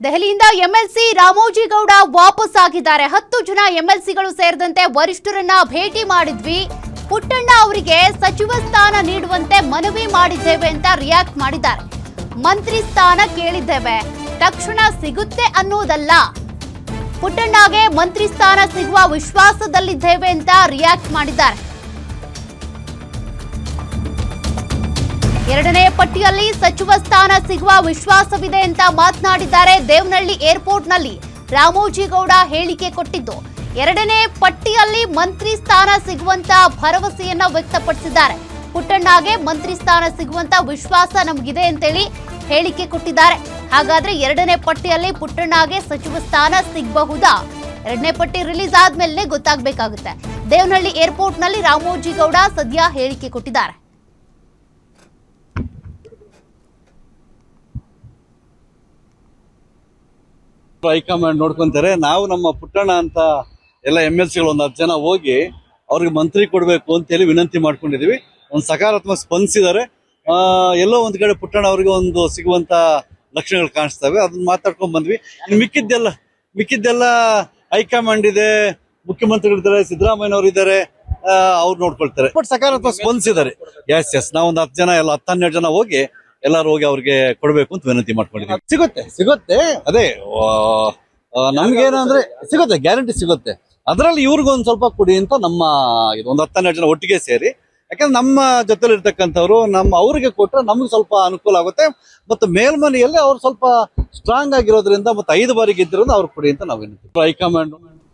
ದೆಹಲಿಯಿಂದ ಎಂಎಲ್ಸಿ ರಾಮೋಜಿಗೌಡ ವಾಪಸ್ ಆಗಿದ್ದಾರೆ. 10 ಜನ ಎಂಎಲ್ಸಿಗಳು ಸೇರಿದಂತೆ ವರಿಷ್ಠರನ್ನ ಭೇಟಿ ಮಾಡಿದ್ವಿ. ಪುಟ್ಟಣ್ಣ ಅವರಿಗೆ ಸಚಿವ ಸ್ಥಾನ ನೀಡುವಂತೆ ಮನವಿ ಮಾಡಿದ್ದೇವೆ ಅಂತ ರಿಯಾಕ್ಟ್ ಮಾಡಿದ್ದಾರೆ. ಮಂತ್ರಿ ಸ್ಥಾನ ಕೇಳಿದ್ದೇವೆ, ತಕ್ಷಣ ಸಿಗುತ್ತೆ ಅನ್ನೋದಲ್ಲ, ಪುಟ್ಟಣ್ಣಗೆ ಮಂತ್ರಿ ಸ್ಥಾನ ಸಿಗುವ ವಿಶ್ವಾಸದಲ್ಲಿದ್ದೇವೆ ಅಂತ ರಿಯಾಕ್ಟ್ ಮಾಡಿದ್ದಾರೆ. ಎರಡನೇ ಪಟ್ಟಿಯಲ್ಲಿ ಸಚಿವ ಸ್ಥಾನ ಸಿಗುವ ವಿಶ್ವಾಸವಿದೆ ಅಂತ ಮಾತನಾಡಿದ್ದಾರೆ. ದೇವನಹಳ್ಳಿ ಏರ್ಪೋರ್ಟ್ನಲ್ಲಿ ರಾಮೋಜಿಗೌಡ ಹೇಳಿಕೆ ಕೊಟ್ಟಿದ್ದು, ಎರಡನೇ ಪಟ್ಟಿಯಲ್ಲಿ ಮಂತ್ರಿ ಸ್ಥಾನ ಸಿಗುವಂತ ಭರವಸೆಯನ್ನ ವ್ಯಕ್ತಪಡಿಸಿದ್ದಾರೆ. ಪುಟ್ಟಣ್ಣಗೆ ಮಂತ್ರಿ ಸ್ಥಾನ ಸಿಗುವಂತ ವಿಶ್ವಾಸ ನಮಗಿದೆ ಅಂತೇಳಿ ಹೇಳಿಕೆ ಕೊಟ್ಟಿದ್ದಾರೆ. ಹಾಗಾದ್ರೆ ಎರಡನೇ ಪಟ್ಟಿಯಲ್ಲಿ ಪುಟ್ಟಣ್ಣಗೆ ಸಚಿವ ಸ್ಥಾನ ಸಿಗಬಹುದಾ? ಎರಡನೇ ಪಟ್ಟಿ ರಿಲೀಸ್ ಆದ್ಮೇಲೆ ಗೊತ್ತಾಗಬೇಕಾಗುತ್ತೆ. ದೇವನಹಳ್ಳಿ ಏರ್ಪೋರ್ಟ್ನಲ್ಲಿ ರಾಮೋಜಿಗೌಡ ಸದ್ಯ ಹೇಳಿಕೆ ಕೊಟ್ಟಿದ್ದಾರೆ. ಹೈಕಮಾಂಡ್ ನೋಡ್ಕೊಂತಾರೆ. ನಾವು ನಮ್ಮ ಪುಟ್ಟಣ್ಣ ಅಂತ ಎಲ್ಲ MLCಗಳು ಒಂದು 10 ಜನ ಹೋಗಿ ಅವ್ರಿಗೆ ಮಂತ್ರಿ ಕೊಡಬೇಕು ಅಂತ ಹೇಳಿ ವಿನಂತಿ ಮಾಡ್ಕೊಂಡಿದೀವಿ. ಒಂದು ಸಕಾರಾತ್ಮಕ ಸ್ಪಂದಿಸಿದ್ದಾರೆ. ಎಲ್ಲೋ ಒಂದ್ ಕಡೆ ಪುಟ್ಟಣ್ಣ ಅವ್ರಿಗೆ ಒಂದು ಸಿಗುವಂತ ಲಕ್ಷಣಗಳು ಕಾಣಿಸ್ತವೆ. ಅದನ್ನ ಮಾತಾಡ್ಕೊಂಡ್ ಬಂದ್ವಿ. ಇನ್ನು ಮಿಕ್ಕಿದ್ದೆಲ್ಲ ಹೈಕಮಾಂಡ್ ಇದೆ, ಮುಖ್ಯಮಂತ್ರಿಗಳಿದ್ದಾರೆ, ಸಿದ್ದರಾಮಯ್ಯನವರು ಇದ್ದಾರೆ, ಅವ್ರು ನೋಡ್ಕೊಳ್ತಾರೆ. ಬಟ್ ಸಕಾರಾತ್ಮಕ ಸ್ಪಂದಿಸಿದ್ದಾರೆ. ಎಸ್ ನಾವೊಂದು 10 ಜನ ಎಲ್ಲ 10-12 ಜನ ಹೋಗಿ ಎಲ್ಲರೂ ಹೋಗಿ ಅವ್ರಿಗೆ ಕೊಡ್ಬೇಕು ಅಂತ ವಿನಂತಿ ಮಾಡ್ಕೊಂಡಿದ್ದೀವಿ. ಸಿಗುತ್ತೆ ಅದೇ ನಮ್ಗೇನು ಅಂದ್ರೆ ಸಿಗುತ್ತೆ, ಗ್ಯಾರಂಟಿ ಸಿಗುತ್ತೆ. ಅದರಲ್ಲಿ ಇವ್ರಿಗೊಂದು ಸ್ವಲ್ಪ ಕೊಡಿ ಅಂತ ನಮ್ಮ ಒಂದು 10-12 ಜನ ಒಟ್ಟಿಗೆ ಸೇರಿ, ಯಾಕಂದ್ರೆ ನಮ್ಮ ಜೊತೆಲಿ ಇರ್ತಕ್ಕಂಥವ್ರು ಅವ್ರಿಗೆ ಕೊಟ್ಟರೆ ನಮ್ಗೆ ಸ್ವಲ್ಪ ಅನುಕೂಲ ಆಗುತ್ತೆ. ಮತ್ತು ಮೇಲ್ಮನೆಯಲ್ಲಿ ಅವ್ರು ಸ್ವಲ್ಪ ಸ್ಟ್ರಾಂಗ್ ಆಗಿರೋದ್ರಿಂದ ಮತ್ತೆ 5 ಬಾರಿ ಗೆದ್ದಿರೋದು ಅವ್ರು ಕೊಡಿ ಅಂತ ನಾವು ವಿನಂತಿ. ಹೈಕಮಾಂಡ್